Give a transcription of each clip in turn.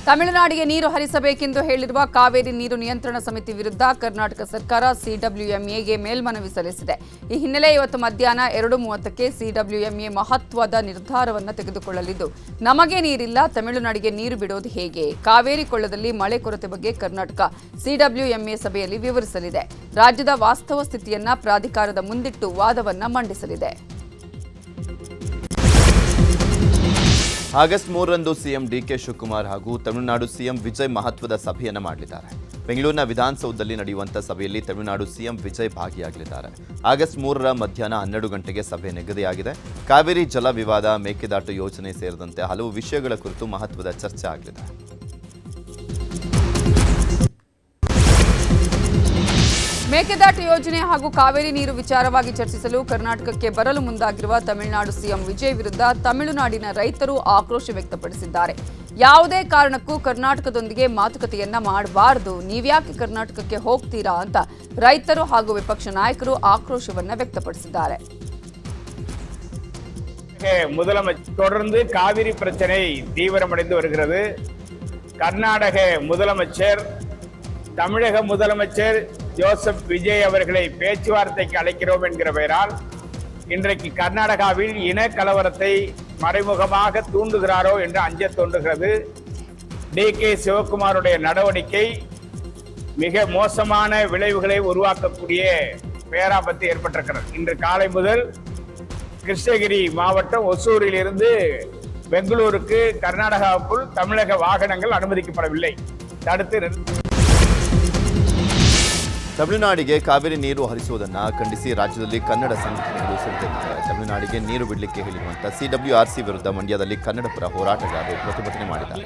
ತಮಿಳುನಾಡಿಗೆ ನೀರು ಹರಿಸಬೇಕೆಂದು ಹೇಳಿರುವ ಕಾವೇರಿ ನೀರು ನಿಯಂತ್ರಣ ಸಮಿತಿ ವಿರುದ್ಧ ಕರ್ನಾಟಕ ಸರ್ಕಾರ ಸಿಡಬ್ಲ್ಯೂಎಂಎಗೆ ಮೇಲ್ಮನವಿ ಸಲ್ಲಿಸಿದೆ. ಈ ಹಿನ್ನೆಲೆ ಇವತ್ತು ಮಧ್ಯಾಹ್ನ 2:30ಕ್ಕೆ ಸಿಡಬ್ಲ್ಯೂಎಂಎ ಮಹತ್ವದ ನಿರ್ಧಾರವನ್ನು ತೆಗೆದುಕೊಳ್ಳಲಿದ್ದು, ನಮಗೆ ನೀರಿಲ್ಲ, ತಮಿಳುನಾಡಿಗೆ ನೀರು ಬಿಡೋದು ಹೇಗೆ? ಕಾವೇರಿ ಕೊಳ್ಳದಲ್ಲಿ ಮಳೆ ಕೊರತೆ ಬಗ್ಗೆ ಕರ್ನಾಟಕ ಸಿಡಬ್ಲ್ಯೂಎಂಎ ಸಭೆಯಲ್ಲಿ ವಿವರಿಸಲಿದೆ. ರಾಜ್ಯದ ವಾಸ್ತವ ಸ್ಥಿತಿಯನ್ನ ಪ್ರಾಧಿಕಾರದ ಮುಂದಿಟ್ಟು ವಾದವನ್ನ ಮಂಡಿಸಲಿದೆ. ಆಗಸ್ಟ್ 3ರಂದು ಸಿಎಂ ಡಿಕೆ ಶಿವಕುಮಾರ್ ಹಾಗೂ ತಮಿಳುನಾಡು ಸಿಎಂ ವಿಜಯ್ ಮಹತ್ವದ ಸಭೆಯನ್ನು ಮಾಡಲಿದ್ದಾರೆ. ಬೆಂಗಳೂರಿನ ವಿಧಾನಸೌಧದಲ್ಲಿ ನಡೆಯುವಂತಹ ಸಭೆಯಲ್ಲಿ ತಮಿಳುನಾಡು ಸಿಎಂ ವಿಜಯ್ ಭಾಗಿಯಾಗಲಿದ್ದಾರೆ. ಆಗಸ್ಟ್ 3ರ ಮಧ್ಯಾಹ್ನ 12 ಗಂಟೆಗೆ ಸಭೆ ನಿಗದಿಯಾಗಿದೆ. ಕಾವೇರಿ ಜಲ ವಿವಾದ, ಮೇಕೆದಾಟು ಯೋಜನೆ ಸೇರಿದಂತೆ ಹಲವು ವಿಷಯಗಳ ಕುರಿತು ಮಹತ್ವದ ಚರ್ಚೆ ಆಗಲಿದೆ. ಮೇಕೆದಾಟು ಯೋಜನೆ ಹಾಗೂ ಕಾವೇರಿ ನೀರು ವಿಚಾರವಾಗಿ ಚರ್ಚಿಸಲು ಕರ್ನಾಟಕಕ್ಕೆ ಬರಲು ಮುಂದಾಗಿರುವ ತಮಿಳುನಾಡು ಸಿಎಂ ವಿಜಯ್ ವಿರುದ್ಧ ತಮಿಳುನಾಡಿನ ರೈತರು ಆಕ್ರೋಶ ವ್ಯಕ್ತಪಡಿಸಿದ್ದಾರೆ. ಯಾವುದೇ ಕಾರಣಕ್ಕೂ ಕರ್ನಾಟಕದೊಂದಿಗೆ ಮಾತುಕತೆಯನ್ನ ಮಾಡಬಾರದು, ನೀವ್ಯಾಕೆ ಕರ್ನಾಟಕಕ್ಕೆ ಹೋಗ್ತೀರಾ ಅಂತ ರೈತರು ಹಾಗೂ ವಿಪಕ್ಷ ನಾಯಕರು ಆಕ್ರೋಶವನ್ನ ವ್ಯಕ್ತಪಡಿಸಿದ್ದಾರೆ. தொடர்ந்து காவிரி பிரச்சனை தீவிரமடைந்து வருகிறது. கர்நாடக முதலமைச்சர் தமிழக முதலமைச்சர் ஜோசப் விஜய் அவர்களை பேச்சுவார்த்தைக்கு அழைக்கிறோம் என்கிற பெயரால் இன்றைக்கு கர்நாடகாவில் இன கலவரத்தை மறைமுகமாக தூண்டுகிறாரோ என்று அஞ்ச தோன்றுகிறது. டிகே சிவகுமாருடைய நடவடிக்கை மிக மோசமான விளைவுகளை உருவாக்கக்கூடிய பேராபத்து ஏற்பட்டிருக்கிறது. இன்று காலை முதல் கிருஷ்ணகிரி மாவட்டம் ஒசூரில் இருந்து பெங்களூருக்கு கர்நாடகாவுக்குள் தமிழக வாகனங்கள் அனுமதிக்கப்படவில்லை. தடுத்து ತಮಿಳುನಾಡಿಗೆ ಕಾವೇರಿ ನೀರು ಹರಿಸುವುದನ್ನು ಖಂಡಿಸಿ ರಾಜ್ಯದಲ್ಲಿ ಕನ್ನಡ ಸಂಘಟನೆಗಳು ಸಿದ್ಧರಿದ್ದಾರೆ. ತಮಿಳುನಾಡಿಗೆ ನೀರು ಬಿಡಲಿಕ್ಕೆ ಹೇಳಿರುವಂತಹ ಸಿಡಬ್ಲ್ಯೂಆರ್ಸಿ ವಿರುದ್ಧ ಮಂಡ್ಯದಲ್ಲಿ ಕನ್ನಡ ಪರ ಹೋರಾಟಗಾರರು ಪ್ರತಿಭಟನೆ ಮಾಡಿದ್ದಾರೆ.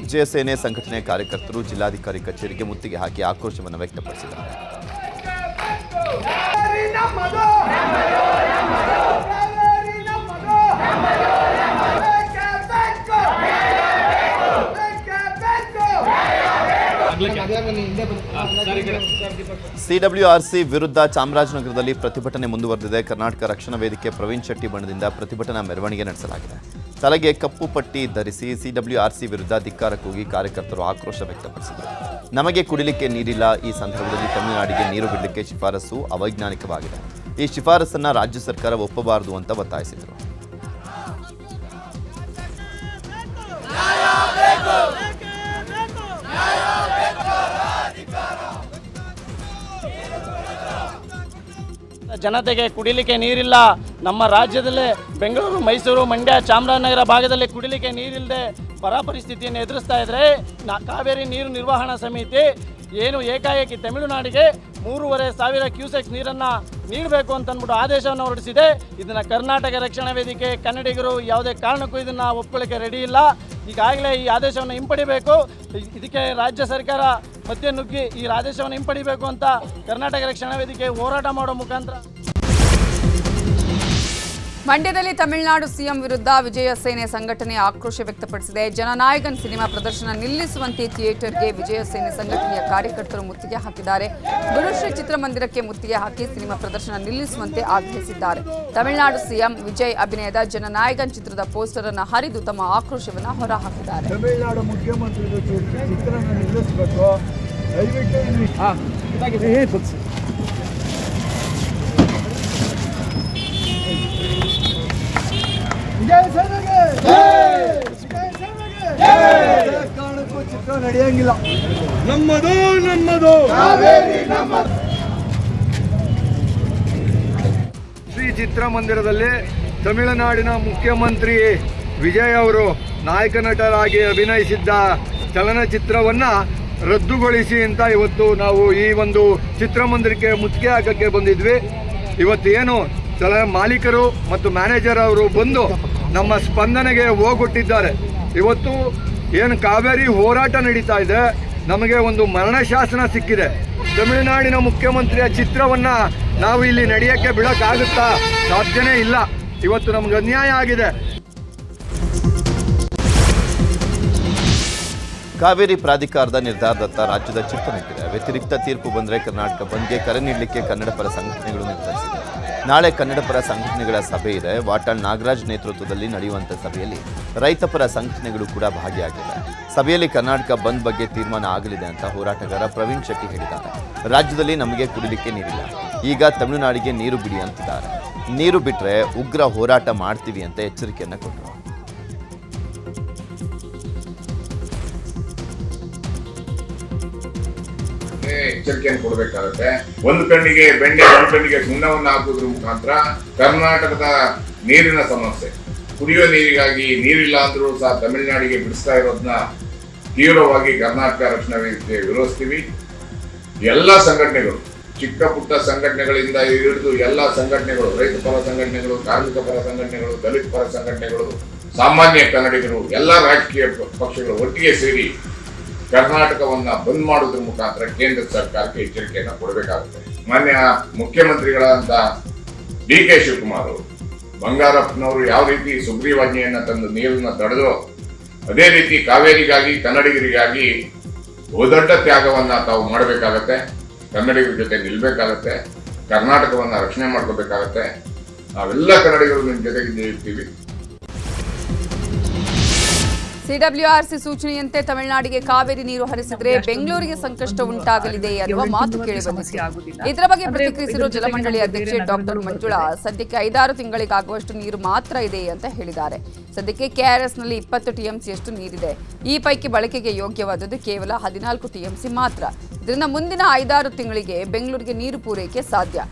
ವಿಜಯ ಸೇನೆ ಸಂಘಟನೆ ಕಾರ್ಯಕರ್ತರು ಜಿಲ್ಲಾಧಿಕಾರಿ ಕಚೇರಿಗೆ ಮುತ್ತಿಗೆ ಹಾಕಿ ಆಕ್ರೋಶವನ್ನು ವ್ಯಕ್ತಪಡಿಸಿದ್ದಾರೆ. ಸಿಡಬ್ಲ್ಯೂಆರ್ಸಿ ವಿರುದ್ಧ ಚಾಮರಾಜನಗರದಲ್ಲಿ ಪ್ರತಿಭಟನೆ ಮುಂದುವರೆದಿದೆ. ಕರ್ನಾಟಕ ರಕ್ಷಣಾ ವೇದಿಕೆ ಪ್ರವೀಣ್ ಶೆಟ್ಟಿ ಬಣದಿಂದ ಪ್ರತಿಭಟನಾ ಮೆರವಣಿಗೆ ನಡೆಸಲಾಗಿದೆ. ತಲೆಗೆ ಕಪ್ಪು ಪಟ್ಟಿ ಧರಿಸಿ ಸಿಡಬ್ಲ್ಯೂಆರ್ಸಿ ವಿರುದ್ಧ ಧಿಕ್ಕಾರ ಕೂಗಿ ಕಾರ್ಯಕರ್ತರು ಆಕ್ರೋಶ ವ್ಯಕ್ತಪಡಿಸಿದರು. ನಮಗೆ ಕುಡಿಲಿಕ್ಕೆ ನೀರಿಲ್ಲ, ಈ ಸಂದರ್ಭದಲ್ಲಿ ತಮಿಳುನಾಡಿಗೆ ನೀರು ಬಿಡಲಿಕ್ಕೆ ಶಿಫಾರಸು ಅವೈಜ್ಞಾನಿಕವಾಗಿದೆ, ಈ ಶಿಫಾರಸನ್ನು ರಾಜ್ಯ ಸರ್ಕಾರ ಒಪ್ಪಬಾರದು ಅಂತ ಒತ್ತಾಯಿಸಿದರು. ಜನತೆಗೆ ಕುಡಿಲಿಕ್ಕೆ ನೀರಿಲ್ಲ. ನಮ್ಮ ರಾಜ್ಯದಲ್ಲೇ ಬೆಂಗಳೂರು, ಮೈಸೂರು, ಮಂಡ್ಯ, ಚಾಮರಾಜನಗರ ಭಾಗದಲ್ಲಿ ಕುಡಿಲಿಕ್ಕೆ ನೀರಿಲ್ಲದೆ ಬರ ಪರಿಸ್ಥಿತಿಯನ್ನು ಎದುರಿಸ್ತಾ ಇದ್ರೆ ಕಾವೇರಿ ನೀರು ನಿರ್ವಹಣಾ ಸಮಿತಿ ಏನು ಏಕಾಏಕಿ ತಮಿಳುನಾಡಿಗೆ 3,500 ಕ್ಯೂಸೆಕ್ ನೀರನ್ನು ನೀಡಬೇಕು ಅಂತಂದ್ಬಿಟ್ಟು ಆದೇಶವನ್ನು ಹೊರಡಿಸಿದೆ. ಇದನ್ನು ಕರ್ನಾಟಕ ರಕ್ಷಣಾ ವೇದಿಕೆ, ಕನ್ನಡಿಗರು ಯಾವುದೇ ಕಾರಣಕ್ಕೂ ಇದನ್ನು ಒಪ್ಕೊಳ್ಳೋಕ್ಕೆ ರೆಡಿ ಇಲ್ಲ. ಈಗಾಗಲೇ ಈ ಆದೇಶವನ್ನು ಹಿಂಪಡಿಬೇಕು. ಇದಕ್ಕೆ ರಾಜ್ಯ ಸರ್ಕಾರ ಮಧ್ಯೆ ನುಗ್ಗಿ ಈ ಆದೇಶವನ್ನು ಹಿಂಪಡಿಬೇಕು ಅಂತ ಕರ್ನಾಟಕ ರಕ್ಷಣಾ ವೇದಿಕೆ ಹೋರಾಟ ಮಾಡೋ ಮುಖಾಂತರ. ಮಂಡ್ಯದಲ್ಲಿ ತಮಿಳುನಾಡು ಸಿಎಂ ವಿರುದ್ಧ ವಿಜಯ ಸೇನೆ ಸಂಘಟನೆ ಆಕ್ರೋಶ ವ್ಯಕ್ತಪಡಿಸಿದೆ. ಜನನಾಯಕನ್ ಸಿನಿಮಾ ಪ್ರದರ್ಶನ ನಿಲ್ಲಿಸುವಂತೆ ಥಿಯೇಟರ್ಗೆ ವಿಜಯ ಸೇನೆ ಸಂಘಟನೆಯ ಕಾರ್ಯಕರ್ತರು ಮುತ್ತಿಗೆ ಹಾಕಿದ್ದಾರೆ. ಗುರುಶ್ರೀ ಚಿತ್ರಮಂದಿರಕ್ಕೆ ಮುತ್ತಿಗೆ ಹಾಕಿ ಸಿನಿಮಾ ಪ್ರದರ್ಶನ ನಿಲ್ಲಿಸುವಂತೆ ಆಗ್ರಹಿಸಿದ್ದಾರೆ. ತಮಿಳುನಾಡು ಸಿಎಂ ವಿಜಯ್ ಅಭಿನಯದ ಜನನಾಯಕನ್ ಚಿತ್ರದ ಪೋಸ್ಟರ್ ಅನ್ನು ಹರಿದು ತಮ್ಮ ಆಕ್ರೋಶವನ್ನು ಹೊರಹಾಕಿದ್ದಾರೆ. ತಮಿಳುನಾಡು ಮುಖ್ಯಮಂತ್ರಿಗಳು ಚಿತ್ರನ ನಿಲ್ಲಿಸಬೇಕು, ಕಾರಣಕ್ಕೂ ಚಿತ್ರ ನಡೆಯಂಗಿಲ್ಲ. ನಮ್ಮದು ನಮ್ಮದು ಶ್ರೀ ಚಿತ್ರಮಂದಿರದಲ್ಲಿ ತಮಿಳುನಾಡಿನ ಮುಖ್ಯಮಂತ್ರಿ ವಿಜಯ್ ಅವರು ನಾಯಕ ನಟರಾಗಿ ಅಭಿನಯಿಸಿದ್ದ ಚಲನಚಿತ್ರವನ್ನ ರದ್ದುಗೊಳಿಸಿ ಅಂತ ಇವತ್ತು ನಾವು ಈ ಒಂದು ಚಿತ್ರಮಂದಿರಕ್ಕೆ ಮುತ್ತಿಗೆ ಹಾಕಕ್ಕೆ ಬಂದಿದ್ವಿ. ಇವತ್ತೇನು ಮಾಲೀಕರು ಮತ್ತು ಮ್ಯಾನೇಜರ್ ಅವರು ಬಂದು ನಮ್ಮ ಸ್ಪಂದನೆಗೆ ಹೋಗೊಟ್ಟಿದ್ದಾರೆ. ಇವತ್ತು ಏನು ಕಾವೇರಿ ಹೋರಾಟ ನಡೀತಾ ಇದೆ, ನಮಗೆ ಒಂದು ಮರಣ ಶಾಸನ ಸಿಕ್ಕಿದೆ. ತಮಿಳುನಾಡಿನ ಮುಖ್ಯಮಂತ್ರಿಯ ಚಿತ್ರವನ್ನ ನಾವು ಇಲ್ಲಿ ನಡೆಯಕ್ಕೆ ಬಿಡೋಕ್ಕಾಗುತ್ತಾ? ಸಾಧ್ಯನೇ ಇಲ್ಲ. ಇವತ್ತು ನಮ್ಗೆ ಅನ್ಯಾಯ ಆಗಿದೆ. ಕಾವೇರಿ ಪ್ರಾಧಿಕಾರದ ನಿರ್ಧಾರದತ್ತ ರಾಜ್ಯದ ಚಿತ್ತ ನೆಟ್ಟಿದೆ. ವ್ಯತಿರಿಕ್ತ ತೀರ್ಪು ಬಂದರೆ ಕರ್ನಾಟಕ ಬಂದ್ಗೆ ಕರೆ ನೀಡಲಿಕ್ಕೆ ಕನ್ನಡ ಪರ ಸಂಘಟನೆಗಳು ನಿರ್ಧರಿಸಿದೆ. ನಾಳೆ ಕನ್ನಡಪರ ಸಂಘಟನೆಗಳ ಸಭೆ ಇದೆ. ವಾಟಾಳ್ ನಾಗರಾಜ್ ನೇತೃತ್ವದಲ್ಲಿ ನಡೆಯುವಂಥ ಸಭೆಯಲ್ಲಿ ರೈತಪರ ಸಂಘಟನೆಗಳು ಕೂಡ ಭಾಗಿಯಾಗಿವೆ. ಸಭೆಯಲ್ಲಿ ಕರ್ನಾಟಕ ಬಂದ್ ಬಗ್ಗೆ ತೀರ್ಮಾನ ಆಗಲಿದೆ ಅಂತ ಹೋರಾಟಗಾರ ಪ್ರವೀಣ್ ಶೆಟ್ಟಿ ಹೇಳಿದ್ದಾರೆ. ರಾಜ್ಯದಲ್ಲಿ ನಮಗೆ ಕುಡಿಲಿಕ್ಕೆ ನೀರಿಲ್ಲ, ಈಗ ತಮಿಳುನಾಡಿಗೆ ನೀರು ಬಿಡಿ ಅಂತಿದ್ದಾರೆ. ನೀರು ಬಿಟ್ಟರೆ ಉಗ್ರ ಹೋರಾಟ ಮಾಡ್ತೀವಿ ಅಂತ ಎಚ್ಚರಿಕೆಯನ್ನು ಕೊಟ್ಟರು. ಎಚ್ಚರಿಕೆಯನ್ನು ಕೊಡಬೇಕಾಗುತ್ತೆ. ಒಂದು ಕಣ್ಣಿಗೆ ಬೆಂಡೆ, ಒಂದು ಕಣ್ಣಿಗೆ ಸುಣ್ಣವನ್ನು ಹಾಕುವುದ್ರ ಮುಖಾಂತರ ಕರ್ನಾಟಕದ ನೀರಿನ ಸಮಸ್ಯೆ, ಕುಡಿಯುವ ನೀರಿಗಾಗಿ ನೀರಿಲ್ಲ ಅಂದ್ರೂ ಸಹ ತಮಿಳುನಾಡಿಗೆ ಬಿಡಿಸ್ತಾ ಇರೋದನ್ನ ತೀವ್ರವಾಗಿ ಕರ್ನಾಟಕ ರಕ್ಷಣಾ ವೇದಿಕೆ ವಿರೋಧಿಸ್ತೀವಿ. ಎಲ್ಲ ಸಂಘಟನೆಗಳು, ಚಿಕ್ಕ ಪುಟ್ಟ ಸಂಘಟನೆಗಳಿಂದ ಹಿಡಿದು ಎಲ್ಲ ಸಂಘಟನೆಗಳು, ರೈತ ಪರ ಸಂಘಟನೆಗಳು, ಕಾರ್ಮಿಕ ಪರ ಸಂಘಟನೆಗಳು, ದಲಿತ ಪರ ಸಂಘಟನೆಗಳು, ಸಾಮಾನ್ಯ ಕನ್ನಡಿಗರು, ಎಲ್ಲ ರಾಜಕೀಯ ಪಕ್ಷಗಳು ಒಟ್ಟಿಗೆ ಸೇರಿ ಕರ್ನಾಟಕವನ್ನ ಬಂದ್ ಮಾಡೋದ್ರ ಮುಖಾಂತರ ಕೇಂದ್ರ ಸರ್ಕಾರಕ್ಕೆ ಎಚ್ಚರಿಕೆಯನ್ನು ಕೊಡಬೇಕಾಗುತ್ತೆ. ಮಾನ್ಯ ಮುಖ್ಯಮಂತ್ರಿಗಳಾದಂತ DK ಶಿವಕುಮಾರ್ ಅವರು, ಬಂಗಾರಪ್ಪನವರು ಯಾವ ರೀತಿ ಸುಗ್ರೀವಾಜ್ಞೆಯನ್ನ ತಂದು ನೀರನ್ನ ತಡೆದೋ ಅದೇ ರೀತಿ ಕಾವೇರಿಗಾಗಿ, ಕನ್ನಡಿಗರಿಗಾಗಿ ದೊಡ್ಡ ತ್ಯಾಗವನ್ನ ತಾವು ಮಾಡಬೇಕಾಗತ್ತೆ. ಕನ್ನಡಿಗರ ಜೊತೆ ನಿಲ್ಬೇಕಾಗತ್ತೆ, ಕರ್ನಾಟಕವನ್ನ ರಕ್ಷಣೆ ಮಾಡ್ಕೋಬೇಕಾಗತ್ತೆ. ನಾವೆಲ್ಲ ಕನ್ನಡಿಗರು ನಿಮ್ಮ ಜೊತೆಗೆ ಇರ್ತೀವಿ. ಸಿಡಬ್ಲ್ಯೂಆರ್ಸಿ ಸೂಚನೆಯಂತೆ ತಮಿಳುನಾಡಿಗೆ ಕಾವೇರಿ ನೀರು ಹರಿಸಿದ್ರೆ ಬೆಂಗಳೂರಿಗೆ ಸಂಕಷ್ಟ ಉಂಟಾಗಲಿದೆ ಅನ್ನುವ ಮಾತು ಕೇಳಿಬಂದಿದೆ. ಇದರ ಬಗ್ಗೆ ಪ್ರತಿಕ್ರಿಯಿಸಿರುವ ಜಲಮಂಡಳಿ ಅಧ್ಯಕ್ಷೆ ಡಾಕ್ಟರ್ ಮಂಜುಳಾ, ಸದ್ಯಕ್ಕೆ 5-6 ತಿಂಗಳಿಗಾಗುವಷ್ಟು ನೀರು ಮಾತ್ರ ಇದೆ ಅಂತ ಹೇಳಿದ್ದಾರೆ. ಸದ್ಯಕ್ಕೆ ಕೆಆರ್ಎಸ್ನಲ್ಲಿ 20 TMCಯಷ್ಟು ನೀರಿದೆ. ಈ ಪೈಕಿ ಬಳಕೆಗೆ ಯೋಗ್ಯವಾದದ್ದು ಕೇವಲ 14 TMC ಮಾತ್ರ. ಇದರಿಂದ ಮುಂದಿನ 5-6 ತಿಂಗಳಿಗೆ ಬೆಂಗಳೂರಿಗೆ ನೀರು ಪೂರೈಕೆ ಸಾಧ್ಯ.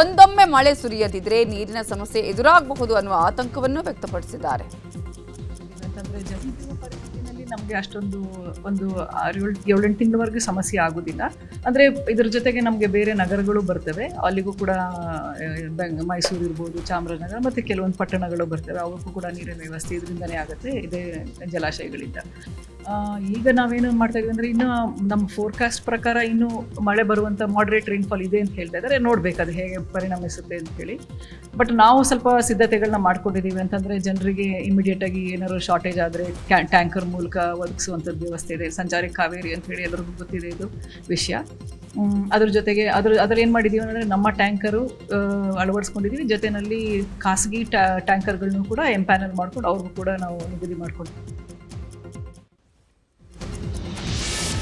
ಒಂದೊಮ್ಮೆ ಮಳೆ ಸುರಿಯದಿದ್ರೆ ನೀರಿನ ಸಮಸ್ಯೆ ಎದುರಾಗಬಹುದು ಅನ್ನುವ ಆತಂಕವನ್ನು ವ್ಯಕ್ತಪಡಿಸಿದ್ದಾರೆ. ಅಂತಂದರೆ ಜನಜೀವನ ಪರಿಸ್ಥಿತಿನಲ್ಲಿ ನಮಗೆ ಅಷ್ಟೊಂದು 7-8 ತಿಂಗಳವರೆಗೆ ಸಮಸ್ಯೆ ಆಗೋದಿಲ್ಲ. ಅಂದರೆ ಇದರ ಜೊತೆಗೆ ನಮಗೆ ಬೇರೆ ನಗರಗಳು ಬರ್ತವೆ, ಅಲ್ಲಿಗೂ ಕೂಡ ಮೈಸೂರು ಇರ್ಬೋದು, ಚಾಮರಾಜನಗರ ಮತ್ತು ಕೆಲವೊಂದು ಪಟ್ಟಣಗಳು ಬರ್ತವೆ, ಅವಕ್ಕೂ ಕೂಡ ನೀರಿನ ವ್ಯವಸ್ಥೆ ಇದರಿಂದನೇ ಆಗುತ್ತೆ, ಇದೇ ಜಲಾಶಯಗಳಿಂದ. ಈಗ ನಾವೇನು ಮಾಡ್ತಾ ಇದ್ದೀವಿ ಅಂದರೆ, ಇನ್ನು ನಮ್ಮ ಫೋರ್ಕಾಸ್ಟ್ ಪ್ರಕಾರ ಇನ್ನೂ ಮಳೆ ಬರುವಂಥ ಮಾಡ್ರೇಟ್ ರೈನ್ಫಾಲ್ ಇದೆ ಅಂತ ಹೇಳ್ತಾ ಇದ್ದಾರೆ. ನೋಡಬೇಕು ಅದು ಹೇಗೆ ಪರಿಣಮಿಸುತ್ತೆ ಅಂತ ಹೇಳಿ. ಬಟ್ ನಾವು ಸ್ವಲ್ಪ ಸಿದ್ಧತೆಗಳನ್ನ ಮಾಡ್ಕೊಂಡಿದ್ದೀವಿ. ಅಂತಂದರೆ ಜನರಿಗೆ ಇಮಿಡಿಯೇಟಾಗಿ ಏನಾದ್ರು ಶಾರ್ಟೇಜ್ ಆದರೆ ಟ್ಯಾಂಕರ್ ಮೂಲಕ ಒದಗಿಸುವಂಥದ್ದು ವ್ಯವಸ್ಥೆ ಇದೆ. ಸಂಚಾರಿ ಕಾವೇರಿ ಅಂತ ಹೇಳಿ ಎಲ್ಲರಿಗೂ ಗೊತ್ತಿದೆ ಇದು ವಿಷಯ. ಅದ್ರ ಜೊತೆಗೆ ಅದ್ರಲ್ಲಿ ಏನು ಮಾಡಿದ್ದೀವಿ ಅಂದರೆ, ನಮ್ಮ ಟ್ಯಾಂಕರು ಅಳವಡಿಸ್ಕೊಂಡಿದ್ದೀವಿ. ಜೊತೆಯಲ್ಲಿ ಖಾಸಗಿ ಟ್ಯಾಂಕರ್ಗಳನ್ನು ಕೂಡ ಎಂಪ್ಯಾನಲ್ ಮಾಡ್ಕೊಂಡು ಅವ್ರಿಗೂ ಕೂಡ ನಾವು ನಿಗದಿ ಮಾಡ್ಕೊಂಡಿದ್ದೀವಿ.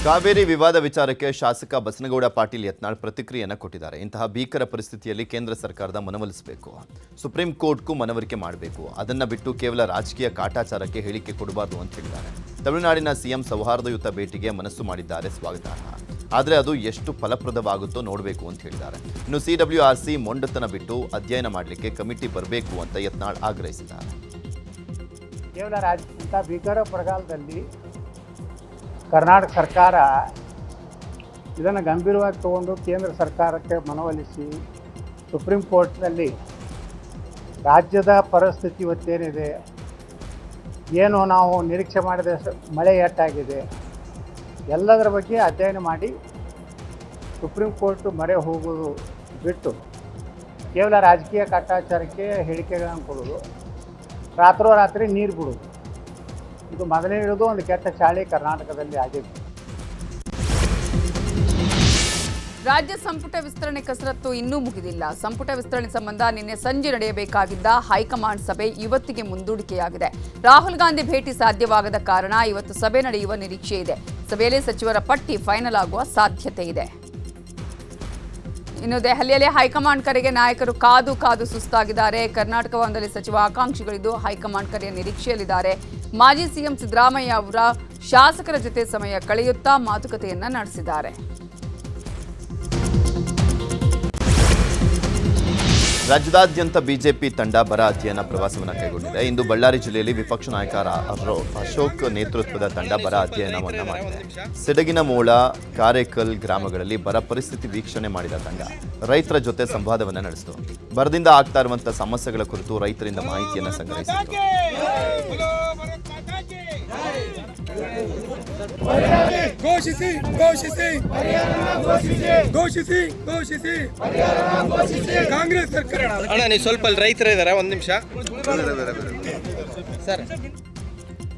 ಕಾವೇರಿ ವಿವಾದ ವಿಚಾರಕ್ಕೆ ಶಾಸಕ ಬಸನಗೌಡ ಪಾಟೀಲ್ ಯತ್ನಾಳ್ ಪ್ರತಿಕ್ರಿಯೆಯನ್ನು ಕೊಟ್ಟಿದ್ದಾರೆ. ಇಂತಹ ಭೀಕರ ಪರಿಸ್ಥಿತಿಯಲ್ಲಿ ಕೇಂದ್ರ ಸರ್ಕಾರದ ಮನವೊಲಿಸಬೇಕು, ಸುಪ್ರೀಂ ಕೋರ್ಟ್ಗೂ ಮನವರಿಕೆ ಮಾಡಬೇಕು, ಅದನ್ನು ಬಿಟ್ಟು ಕೇವಲ ರಾಜಕೀಯ ಕಾಟಾಚಾರಕ್ಕೆ ಹೇಳಿಕೆ ಕೊಡಬಾರ್ದು ಅಂತ ಹೇಳಿದ್ದಾರೆ. ತಮಿಳುನಾಡಿನ ಸಿಎಂ ಸೌಹಾರ್ದಯುತ ಭೇಟಿಗೆ ಮನಸ್ಸು ಮಾಡಿದ್ದಾರೆ, ಸ್ವಾಗತಾರ್ಹ. ಆದರೆ ಅದು ಎಷ್ಟು ಫಲಪ್ರದವಾಗುತ್ತೋ ನೋಡಬೇಕು ಅಂತ ಹೇಳಿದ್ದಾರೆ. ಇನ್ನು CWRC ಮೊಂಡತನ ಬಿಟ್ಟು ಅಧ್ಯಯನ ಮಾಡಲಿಕ್ಕೆ ಕಮಿಟಿ ಬರಬೇಕು ಅಂತ ಯತ್ನಾಳ್ ಆಗ್ರಹಿಸಿದ್ದಾರೆ. ಕೇವಲ ರಾಜಕೀಯ ಭೀಕರ ಬರಗಾಲದಲ್ಲಿ ಕರ್ನಾಟಕ ಸರ್ಕಾರ ಇದನ್ನು ಗಂಭೀರವಾಗಿ ತಗೊಂಡು ಕೇಂದ್ರ ಸರ್ಕಾರಕ್ಕೆ ಮನವೊಲಿಸಿ ಸುಪ್ರೀಂ ಕೋರ್ಟ್ನಲ್ಲಿ ರಾಜ್ಯದ ಪರಿಸ್ಥಿತಿ ಇವತ್ತೇನಿದೆ, ಏನು ನಾವು ನಿರೀಕ್ಷೆ ಮಾಡಿದ ಮಳೆ ಎಷ್ಟಾಗಿದೆ, ಎಲ್ಲದರ ಬಗ್ಗೆ ಅಧ್ಯಯನ ಮಾಡಿ ಸುಪ್ರೀಂ ಕೋರ್ಟ್ ಮೊರೆ ಹೋಗೋದು ಬಿಟ್ಟು ಕೇವಲ ರಾಜಕೀಯ ಕಾಟಾಚಾರಕ್ಕೆ ಹೇಳಿಕೆಗಳನ್ನು ಕೊಡೋದು, ರಾತ್ರೋರಾತ್ರಿ ನೀರು ಬಿಡೋದು, ಇದು ಮೊದಲೇ ಇರೋದು ಒಂದು ಕೆಟ್ಟ ಚಾಳಿ ಕರ್ನಾಟಕದಲ್ಲಿ ಆಗಿದೆ. ರಾಜ್ಯ ಸಂಪುಟ ವಿಸ್ತರಣೆ ಕಸರತ್ತು ಇನ್ನೂ ಮುಗಿದಿಲ್ಲ. ಸಂಪುಟ ವಿಸ್ತರಣೆ ಸಂಬಂಧ ನಿನ್ನೆ ಸಂಜೆ ನಡೆಯಬೇಕಾಗಿದ್ದ ಹೈಕಮಾಂಡ್ ಸಭೆ ಇವತ್ತಿಗೆ ಮುಂದೂಡಿಕೆಯಾಗಿದೆ. ರಾಹುಲ್ ಗಾಂಧಿ ಭೇಟಿ ಸಾಧ್ಯವಾಗದ ಕಾರಣ ಇವತ್ತು ಸಭೆ ನಡೆಯುವ ನಿರೀಕ್ಷೆ ಇದೆ. ಸಭೆಯಲ್ಲಿ ಸಚಿವರ ಪಟ್ಟಿ ಫೈನಲ್ ಆಗುವ ಸಾಧ್ಯತೆ ಇದೆ. ಇನ್ನು ದೆಹಲಿಯಲ್ಲಿ ಹೈಕಮಾಂಡ್ ಕರೆಗೆ ನಾಯಕರು ಕಾದು ಸುಸ್ತಾಗಿದ್ದಾರೆ. ಕರ್ನಾಟಕ ಭವನದಲ್ಲಿ ಸಚಿವ ಆಕಾಂಕ್ಷಿಗಳಿದ್ದು ಹೈಕಮಾಂಡ್ ಕರೆಯ ನಿರೀಕ್ಷೆಯಲ್ಲಿದ್ದಾರೆ. ಮಾಜಿ ಸಿಎಂ ಸಿದ್ದರಾಮಯ್ಯ ಅವರ ಶಾಸಕರ ಜೊತೆ ಸಮಯ ಕಳೆಯುತ್ತಾ ಮಾತುಕತೆಯನ್ನ ನಡೆಸಿದ್ದಾರೆ. ರಾಜ್ಯದಾದ್ಯಂತ ಬಿಜೆಪಿ ತಂಡ ಬರ ಅಧ್ಯಯನ ಪ್ರವಾಸವನ್ನು ಕೈಗೊಂಡಿದೆ. ಇಂದು ಬಳ್ಳಾರಿ ಜಿಲ್ಲೆಯಲ್ಲಿ ವಿಪಕ್ಷ ನಾಯಕ ಅಶೋಕ್ ನೇತೃತ್ವದ ತಂಡ ಬರ ಅಧ್ಯಯನವನ್ನು ಮಾಡಿದೆ. ಸಿಡಗಿನ ಮೂಳ, ಕಾರೇಕಲ್ ಗ್ರಾಮಗಳಲ್ಲಿ ಬರ ಪರಿಸ್ಥಿತಿ ವೀಕ್ಷಣೆ ಮಾಡಿದ ತಂಡ ರೈತರ ಜೊತೆ ಸಂವಾದವನ್ನು ನಡೆಸಿತು. ಬರದಿಂದ ಆಗ್ತಾ ಇರುವಂತಹ ಸಮಸ್ಯೆಗಳ ಕುರಿತು ರೈತರಿಂದ ಮಾಹಿತಿಯನ್ನು ಸಂಗ್ರಹಿಸಿತು. ಘೋಷಿಸಿ ಕಾಂಗ್ರೆಸ್ ಸರ್ಕಾರ. ಅಣ್ಣ ನೀವು ಸ್ವಲ್ಪ ರೈತರು ಇದ್ದಾರೆ, ಒಂದು ನಿಮಿಷ ಸರ್.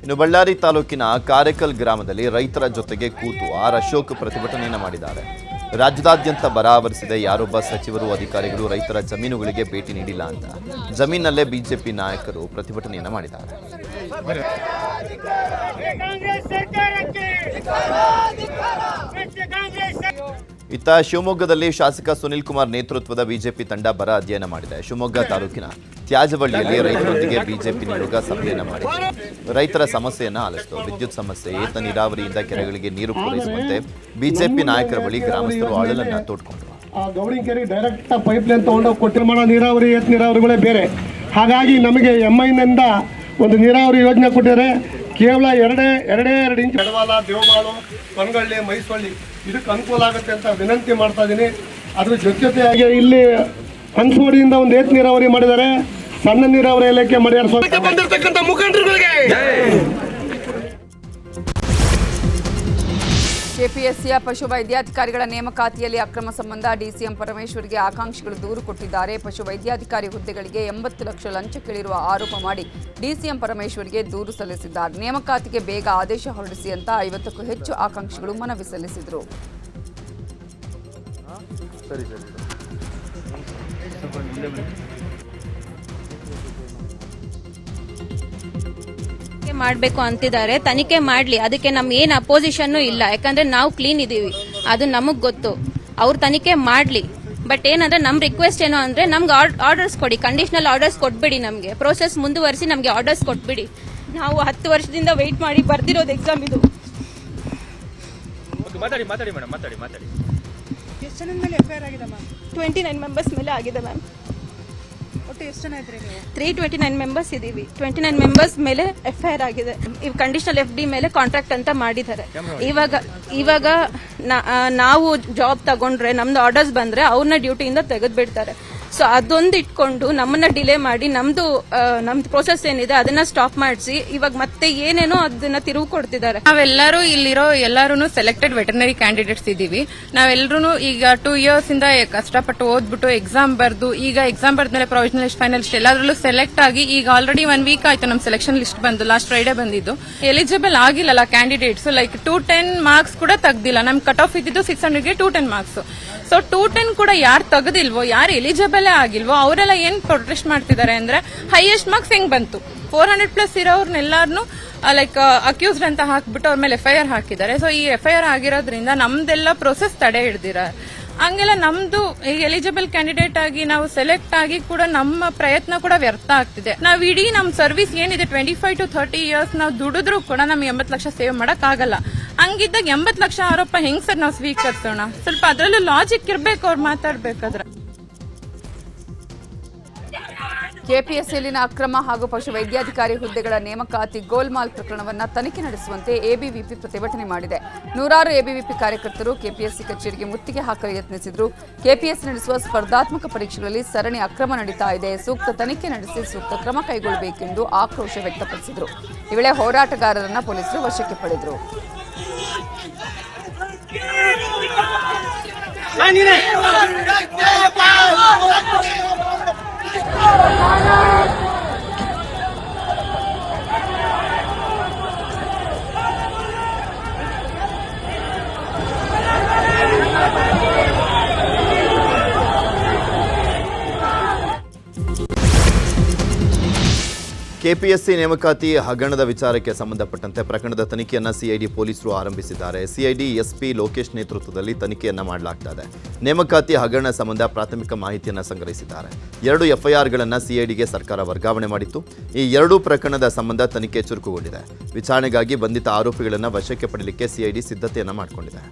ಇನ್ನು ಬಳ್ಳಾರಿ ತಾಲೂಕಿನ ಕಾರೇಕಲ್ ಗ್ರಾಮದಲ್ಲಿ ರೈತರ ಜೊತೆಗೆ ಕೂತು ಆರ್ ಅಶೋಕ್ ಪ್ರತಿಭಟನೆಯನ್ನು ಮಾಡಿದ್ದಾರೆ. ರಾಜ್ಯದಾದ್ಯಂತ ಬರ ಆವರಿಸಿದೆ. ಯಾರೊಬ್ಬ ಸಚಿವರು ಅಧಿಕಾರಿಗಳು ರೈತರ ಜಮೀನುಗಳಿಗೆ ಭೇಟಿ ನೀಡಿಲ್ಲ ಅಂತ ಜಮೀನಲ್ಲೇ ಬಿಜೆಪಿ ನಾಯಕರು ಪ್ರತಿಭಟನೆಯನ್ನ ಮಾಡಿದ್ದಾರೆ. ಇತ್ತ ಶಿವಮೊಗ್ಗದಲ್ಲಿ ಶಾಸಕ ಸುನಿಲ್ ಕುಮಾರ್ ನೇತೃತ್ವದ ಬಿಜೆಪಿ ತಂಡ ಬರ ಅಧ್ಯಯನ ಮಾಡಿದೆ. ಶಿವಮೊಗ್ಗ ತಾಲೂಕಿನ ತ್ಯಾಜವಳ್ಳಿಯಲ್ಲಿ ರೈತರೊಂದಿಗೆ ಬಿಜೆಪಿ ನಿಯೋಗ ಸಭೆಯನ್ನ ಮಾಡಿದೆ. ರೈತರ ಸಮಸ್ಯೆಯನ್ನ ಆಲಿಸಿತು. ವಿದ್ಯುತ್ ಸಮಸ್ಯೆ, ಏತ ನೀರಾವರಿಯಿಂದ ಕೆರೆಗಳಿಗೆ ನೀರು ಪೂರೈಸುವಂತೆ ಬಿಜೆಪಿ ನಾಯಕರ ಬಳಿ ಗ್ರಾಮಸ್ಥರು ಅಳಲನ್ನ ತೋಡ್ಕೊಂಡ್ರು. ಗೌಡಿಕೆರೆ ಡೈರೆಕ್ಟ್ ಪೈಪ್ ಲೈನ್ ತಗೊಂಡೋಗಿ ಕೊಟ್ಟಿರ್ಮಾಣ ನೀರಾವರಿ ಏತ ನೀರಾವರಿಗಳೇ ಬೇರೆ. ಹಾಗಾಗಿ ನಮಗೆ MIನಿಂದ ಒಂದು ನೀರಾವರಿ ಯೋಜನೆ ಕೊಟ್ಟಿದ್ದಾರೆ. ಕೇವಲ ಎರಡೇ ಇಂಚ್ ಎಡವಾಲ, ದೇವಬಾಳು, ಕೊನಗಳ್ಳಿ, ಮೈಸೊಳ್ಳಿ ಇದಕ್ಕೆ ಅನುಕೂಲ ಆಗುತ್ತೆ ಅಂತ ವಿನಂತಿ ಮಾಡ್ತಾ ಇದ್ದೀನಿ. ಅದ್ರ ಜೊತೆಯಾಗಿ ಇಲ್ಲಿ ಹಂಸೋಡಿಯಿಂದ ಒಂದು ಏತ ನೀರಾವರಿ ಮಾಡಿದ್ದಾರೆ. ಸಣ್ಣ ನೀರಾವರಿ ಇಲಾಖೆ ಮಾಡಿದ್ದಾರೆ. ಬಂದಿರತಕ್ಕಂಥ ಮುಖಂಡರುಗಳಿಗೆ ಕೆಪಿಎಸ್ಸಿಯ ಪಶುವೈದ್ಯಾಧಿಕಾರಿಗಳ ನೇಮಕಾತಿಯಲ್ಲಿ ಅಕ್ರಮ ಸಂಬಂಧ ಡಿಸಿಎಂ ಪರಮೇಶ್ವರ್ಗೆ ಆಕಾಂಕ್ಷಿಗಳು ದೂರು ಕೊಟ್ಟಿದ್ದಾರೆ. ಪಶುವೈದ್ಯಾಧಿಕಾರಿ ಹುದ್ದೆಗಳಿಗೆ 80 ಲಕ್ಷ ಲಂಚ ಕೇಳಿರುವ ಆರೋಪ ಮಾಡಿ ಡಿಸಿಎಂ ಪರಮೇಶ್ವರ್ಗೆ ದೂರು ಸಲ್ಲಿಸಿದ್ದಾರೆ. ನೇಮಕಾತಿಗೆ ಬೇಗ ಆದೇಶ ಹೊರಡಿಸಿ ಅಂತ 50ಕ್ಕೂ ಹೆಚ್ಚು ಆಕಾಂಕ್ಷಿಗಳು ಮನವಿ ಸಲ್ಲಿಸಿದರು. ಮಾಡಬೇಕು ಅಂತಿದ್ದಾರೆ. ತನಿಖೆ ಮಾಡಲಿ, ಅದಕ್ಕೆ ನಮ್ ಏನ್ ಅಪೋಸಿಷನ್ ಇಲ್ಲ. ಯಾಕಂದ್ರೆ ನಾವು ಕ್ಲೀನ್ ಇದೀವಿ, ಅದು ನಮಗ್ ಗೊತ್ತು. ಅವ್ರು ತನಿಖೆ ಮಾಡ್ಲಿ. ಬಟ್ ಏನಂದ್ರೆ ನಮ್ ರಿಕ್ವೆಸ್ಟ್ ಏನೋ ಅಂದ್ರೆ ನಮ್ಗೆ ಆರ್ಡರ್ಸ್ ಕೊಡಿ, ಕಂಡೀಷನಲ್ ಆರ್ಡರ್ಸ್ ಕೊಟ್ಬಿಡಿ. ನಮ್ಗೆ ಪ್ರೋಸೆಸ್ ಮುಂದುವರಿಸಿ ನಮ್ಗೆ ಆರ್ಡರ್ಸ್ ಕೊಟ್ಬಿಡಿ. ನಾವು 10 ವರ್ಷದಿಂದ ವೆಯ್ಟ್ ಮಾಡಿ ಬರ್ದಿರೋದು ಎಕ್ಸಾಮ್ ಇದು. ಎಷ್ಟು ಜನದ ಮೇಲೆ FIR ಆಗಿದೆ ಮ್ಯಾಮ್? 29 ಮೆಂಬರ್ಸ್ ಮೇಲೆ ಆಗಿದೆ ಮ್ಯಾಮ್. ಒಟ್ಟು ಎಷ್ಟು ಜನ ಇದ್ರಿ ನೀವು? 329 ಮೆಂಬರ್ಸ್ ಇದೀವಿ. 29 ಮೆಂಬರ್ಸ್ ಮೇಲೆ FIR ಆಗಿದೆ. ಇವ್ ಕಂಡೀಷನಲ್ FD ಮೇಲೆ ಕಾಂಟ್ರಾಕ್ಟ್ ಅಂತ ಮಾಡಿದ್ದಾರೆ. ಇವಾಗ ನಾವು ಜಾಬ್ ತಗೊಂಡ್ರೆ, ನಮ್ದು ಆರ್ಡರ್ಸ್ ಬಂದ್ರೆ ಅವ್ರನ್ನ ಡ್ಯೂಟಿಯಿಂದ ತೆಗೆದು ಬಿಡ್ತಾರೆ. ಸೊ ಅದೊಂದು ಇಟ್ಕೊಂಡು ನಮ್ಮನ್ನ ಡಿಲೇ ಮಾಡಿ ನಮ್ದು ಪ್ರೋಸೆಸ್ ಏನಿದೆ ಅದನ್ನ ಸ್ಟಾಪ್ ಮಾಡಿಸಿ ಇವಾಗ ಮತ್ತೆ ಏನೇನೋ ಅದನ್ನ ತಿರುವು ಕೊಡ್ತಿದ್ದಾರೆ. ನಾವೆಲ್ಲರೂ ಇಲ್ಲಿರೋ ಎಲ್ಲರೂ ಸೆಲೆಕ್ಟೆಡ್ ವೆಟರ್ನರಿ ಕ್ಯಾಂಡಿಡೇಟ್ಸ್ ಇದ್ದೀವಿ. ನಾವೆಲ್ಲರೂ ಈಗ 2 years ಇಂದ ಕಷ್ಟಪಟ್ಟು ಓದ್ಬಿಟ್ಟು ಎಕ್ಸಾಮ್ ಬರ್ದು, ಈಗ ಎಕ್ಸಾಮ್ ಬರ್ದ್ಮೇಲೆ ಪ್ರೊವಿಷನಲ್ ಲಿಸ್ಟ್, ಫೈನಲ್ ಲಿಸ್ಟ್ ಎಲ್ಲಾದ್ರಲ್ಲೂ ಸೆಲೆಕ್ಟ್ ಆಗಿ ಈಗ ಆಲ್ರೆಡಿ 1 week ಆಯ್ತು ನಮ್ ಸೆಲೆಕ್ಷನ್ ಲಿಸ್ಟ್ ಬಂದು. ಲಾಸ್ಟ್ ಫ್ರೈಡೆ ಬಂದಿದ್ದು. ಎಲಿಜಿಬಲ್ ಆಗಿಲ್ಲಲ್ಲ ಕ್ಯಾಂಡಿಡೇಟ್ಸ್. ಲೈಕ್ 210 ಮಾರ್ಕ್ಸ್ ಕೂಡ ತೆಗ್ದಿಲ್ಲ. ನಮ್ ಕಟ್ ಆಫ್ ಇದ್ದಿದ್ದು 600ಗೆ 210 ಮಾರ್ಕ್ಸ್. ಸೊ 210 ಕೂಡ ಯಾರು ತೆಗೆದಿಲ್ವೋ, ಯಾರು ಎಲಿಜಿಬಲ್ ಆಗಿಲ್ವೋ ಅವರೆಲ್ಲ ಏನ್ ಪ್ರೊಟೆಸ್ಟ್ ಮಾಡ್ತಿದ್ದಾರೆ ಅಂದ್ರೆ ಹೈಯೆಸ್ಟ್ ಮಾರ್ಕ್ಸ್ ಹೆಂಗ್ ಬಂತು, 400+ ಇರೋರ್ನೆಲ್ಲಾರನು ಲೈಕ್ ಅಕ್ಯೂಸ್ಡ್ ಅಂತ ಹಾಕ್ಬಿಟ್ಟು ಅವ್ರ ಮೇಲೆ FIR ಹಾಕಿದ್ದಾರೆ. ಸೊ ಈ FIR ಆಗಿರೋದ್ರಿಂದ ನಮ್ದೆಲ್ಲ ಪ್ರೊಸೆಸ್ ತಡೆ ಹಿಡ್ದಿರ. ಹಂಗೆಲ್ಲ ನಮ್ದು ಎಲಿಜಿಬಲ್ ಕ್ಯಾಂಡಿಡೇಟ್ ಆಗಿ ನಾವು ಸೆಲೆಕ್ಟ್ ಆಗಿ ಕೂಡ ನಮ್ಮ ಪ್ರಯತ್ನ ಕೂಡ ವ್ಯರ್ಥ ಆಗ್ತಿದೆ. ನಾವ್ ಇಡೀ ನಮ್ ಸರ್ವಿಸ್ ಏನಿದೆ 25 to 30 years ನಾವು ದುಡಿದ್ರು ಕೂಡ ನಮ್ಗೆ 80 ಲಕ್ಷ ಸೇವ್ ಮಾಡಕ್ ಆಗಲ್ಲ. ಹಂಗಿದ್ದಾಗ 80 ಲಕ್ಷ ಆರೋಪ ಹೆಂಗ್ ಸರ್ ನಾವು ಸ್ವೀಕರಿಸೋಣ? ಸ್ವಲ್ಪ ಅದ್ರಲ್ಲೂ ಲಾಜಿಕ್ ಇರ್ಬೇಕು ಅವ್ರು ಮಾತಾಡ್ಬೇಕಾದ್ರೆ. ಕೆಪಿಎಸ್ಸಿಯಲ್ಲಿನ ಅಕ್ರಮ ಹಾಗೂ ಪಶುವೈದ್ಯಾಧಿಕಾರಿ ಹುದ್ದೆಗಳ ನೇಮಕಾತಿ ಗೋಲ್ಮಾಲ್ ಪ್ರಕರಣವನ್ನು ತನಿಖೆ ನಡೆಸುವಂತೆ ಎಬಿವಿಪಿ ಪ್ರತಿಭಟನೆ ಮಾಡಿದೆ. ನೂರಾರು ಎಬಿವಿಪಿ ಕಾರ್ಯಕರ್ತರು ಕೆಪಿಎಸ್ಸಿ ಕಚೇರಿಗೆ ಮುತ್ತಿಗೆ ಹಾಕಲು ಯತ್ನಿಸಿದರು. ಕೆಪಿಎಸ್ಸಿ ನಡೆಸುವ ಸ್ಪರ್ಧಾತ್ಮಕ ಪರೀಕ್ಷೆಗಳಲ್ಲಿ ಸರಣಿ ಅಕ್ರಮ ನಡೀತಾ ಇದೆ, ಸೂಕ್ತ ತನಿಖೆ ನಡೆಸಿ ಸೂಕ್ತ ಕ್ರಮ ಕೈಗೊಳ್ಳಬೇಕೆಂದು ಆಕ್ರೋಶ ವ್ಯಕ್ತಪಡಿಸಿದರು. ಈ ವೇಳೆ ಹೋರಾಟಗಾರರನ್ನು ಪೊಲೀಸರು ವಶಕ್ಕೆ ಪಡೆದರು. ಕೆಪಿಎಸ್ಸಿ ನೇಮಕಾತಿ ಹಗರಣದ ವಿಚಾರಕ್ಕೆ ಸಂಬಂಧಪಟ್ಟಂತೆ ಪ್ರಕರಣದ ತನಿಖೆಯನ್ನು ಸಿಐಡಿ ಪೊಲೀಸರು ಆರಂಭಿಸಿದ್ದಾರೆ. ಸಿಐಡಿ ಎಸ್ಪಿ ಲೋಕೇಶ್ ನೇತೃತ್ವದಲ್ಲಿ ತನಿಖೆಯನ್ನು ಮಾಡಲಾಗ್ತಾ ಇದೆ. ನೇಮಕಾತಿ ಹಗರಣ ಸಂಬಂಧ ಪ್ರಾಥಮಿಕ ಮಾಹಿತಿಯನ್ನು ಸಂಗ್ರಹಿಸಿದ್ದಾರೆ. 2 FIRಗಳನ್ನು ಸಿಐಡಿಗೆ ಸರ್ಕಾರ ವರ್ಗಾವಣೆ ಮಾಡಿತ್ತು. ಈ 2 ಪ್ರಕರಣದ ಸಂಬಂಧ ತನಿಖೆ ಚುರುಕುಗೊಂಡಿದೆ. ವಿಚಾರಣೆಗಾಗಿ ಬಂಧಿತ ಆರೋಪಿಗಳನ್ನು ವಶಕ್ಕೆ ಪಡೆಯಲಿಕ್ಕೆ ಸಿಐಡಿ ಸಿದ್ಧತೆಯನ್ನು ಮಾಡಿಕೊಂಡಿದೆ.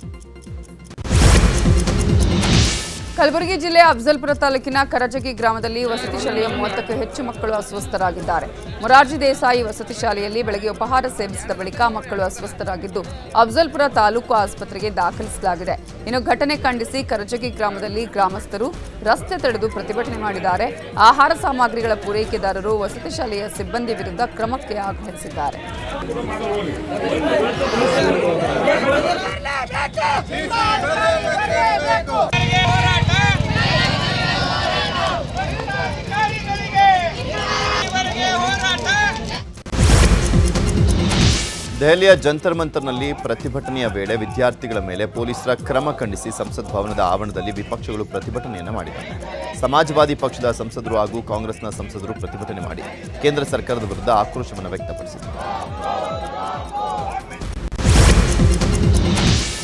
ಕಲಬುರಗಿ ಜಿಲ್ಲೆಯ ಅಫಜಲ್ಪುರ ತಾಲೂಕಿನ ಕರಜಗಿ ಗ್ರಾಮದಲ್ಲಿ ವಸತಿ ಶಾಲೆಯ 30ಕ್ಕೂ ಹೆಚ್ಚು ಮಕ್ಕಳು ಅಸ್ವಸ್ಥರಾಗಿದ್ದಾರೆ. ಮೊರಾರ್ಜಿ ದೇಸಾಯಿ ವಸತಿ ಶಾಲೆಯಲ್ಲಿ ಬೆಳಗ್ಗೆ ಉಪಹಾರ ಸೇವಿಸಿದ ಬಳಿಕ ಮಕ್ಕಳು ಅಸ್ವಸ್ಥರಾಗಿದ್ದು ಅಫಜಲ್ಪುರ ತಾಲೂಕು ಆಸ್ಪತ್ರೆಗೆ ದಾಖಲಿಸಲಾಗಿದೆ. ಇನ್ನು ಘಟನೆ ಖಂಡಿಸಿ ಕರಜಗಿ ಗ್ರಾಮದಲ್ಲಿ ಗ್ರಾಮಸ್ಥರು ರಸ್ತೆ ತಡೆದು ಪ್ರತಿಭಟನೆ ಮಾಡಿದ್ದಾರೆ. ಆಹಾರ ಸಾಮಗ್ರಿಗಳ ಪೂರೈಕೆದಾರರು ವಸತಿ ಶಾಲೆಯ ಸಿಬ್ಬಂದಿ ವಿರುದ್ಧ ಕ್ರಮಕ್ಕೆ ಆಗ್ರಹಿಸಿದ್ದಾರೆ. ದೆಹಲಿಯ ಜಂತರ್ ಮಂತರ್ನಲ್ಲಿ ಪ್ರತಿಭಟನೆಯ ವೇಳೆ ವಿದ್ಯಾರ್ಥಿಗಳ ಮೇಲೆ ಪೊಲೀಸರ ಕ್ರಮ ಖಂಡಿಸಿ ಸಂಸತ್ ಭವನದ ಆವರಣದಲ್ಲಿ ವಿಪಕ್ಷಗಳು ಪ್ರತಿಭಟನೆಯನ್ನು ಮಾಡಿದ್ದಾರೆ. ಸಮಾಜವಾದಿ ಪಕ್ಷದ ಸಂಸದರು ಹಾಗೂ ಕಾಂಗ್ರೆಸ್ನ ಸಂಸದರು ಪ್ರತಿಭಟನೆ ಮಾಡಿ ಕೇಂದ್ರ ಸರ್ಕಾರದ ವಿರುದ್ಧ ಆಕ್ರೋಶವನ್ನು ವ್ಯಕ್ತಪಡಿಸಿದರು.